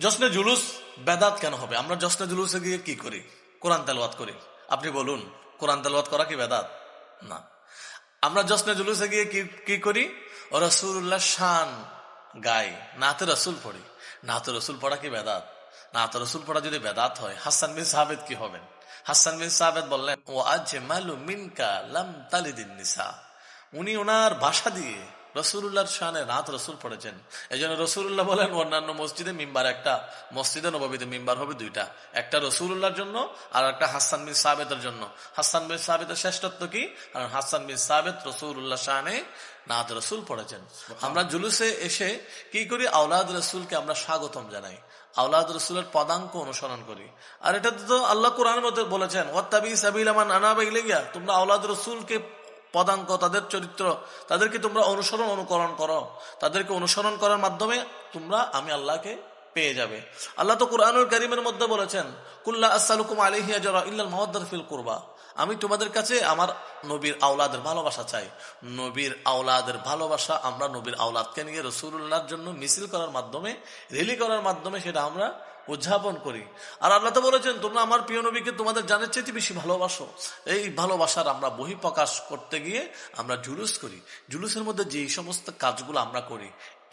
জশ্নে জুলুস বেদাত কেন হবে? আমরা জশ্নে জুলুসে গিয়ে কি করি? কোরআন তেলাওয়াত করি। আপনি বলুন, কোরআন তেলাওয়াত করা কি বেদাত? না। আমরা জশ্নে জুলুসে গিয়ে কি কি করি? রাসূলুল্লাহ শান গাই, নাতে রসুল পড়ি। নাতে রসুল পড়া কি বেদাত? নাতে রসুল পড়া যদি বেদাত হয়, হাসান বিন সাবিত কি হবেন? হাসান বিন সাবিত বললেন, ও আজমালু মিনকা লাম তালিদিন নিসা। উনি ওনার ভাষা দিয়ে রসুল্লাহর শানে নাত রসুল পড়েছেন। এই জন্য রসুল্লাহ বলেন, অন্যান্য মসজিদে মিম্বার একটা, মসজিদে নববীতে মিম্বার হবে দুইটা, একটা রসুল্লাহর জন্য আর একটা হাসান বিন সাবেতের জন্য। হাসান বিন সাবেতের শ্রেষ্ঠত্ব কি? কারণ হাসান বিন সাবেত রসুল্লাহ শানে নাত রসুল পড়েছেন। আমরা জুলুসে এসে কি করি? আওলাদ রসুলকে আমরা স্বাগতম জানাই, আওলাদ রসুলের পদাঙ্ক অনুসরণ করি। আর এটা তো আল্লাহ কোরআনের মধ্যে বলেছেন, ওয়াত্তাবি সাবিলা মান আনাবা ইলাইয়া, তোমরা আওলাদ রসুলকে পদাঙ্ক, তাদের চরিত্র, তাদেরকে তোমরা অনুকরণ করো। তাদেরকে অনুসরণ করার মাধ্যমে তোমরা আমি আল্লাহকে পেয়ে যাবে। আল্লাহ তো কুরআনুল কারীমের মধ্যে বলেছেন, কুল্লা আসসালুকুম আলাইহি আজরা ইল্লাল মাওয়াদ্দাত ফিল কুরবা, আমি তোমাদের কাছে আমার নবীর আওলাদের ভালোবাসা চাই। নবীর আওলাদের ভালোবাসা আমরা নবীর আওলাদকে নিয়ে রাসূলুল্লাহর জন্য মিছিল করার মাধ্যমে, র্যালি করার মাধ্যমে সেটা আমরা উদযাপন করি। আর আল্লাহ তো বলেছেন, তোমরা আমার প্রিয় নবীকে তোমাদের জানের চাইতে বেশি ভালোবাসো। এই ভালোবাসার আমরা বহিঃপ্রকাশ করতে গিয়ে আমরা জুলুস করি। জুলুসের মধ্যে যে সমস্ত কাজগুলো আমরা করি,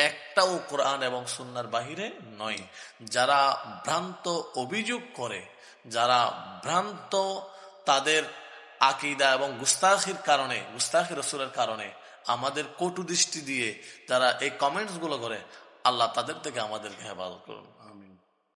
একটাও কোরআন এবং সুন্নাহর বাহিরে নয়। যারা ভ্রান্ত অভিযোগ করে, যারা ভ্রান্ত তাদের আকীদা এবং গুস্তাখির কারণে, গুস্তাখি রাসূলের কারণে আমাদের কটু দৃষ্টি দিয়ে যারা এই কমেন্টস গুলো করে, আল্লাহ তাদের থেকে আমাদেরকে হেফাজত করুন।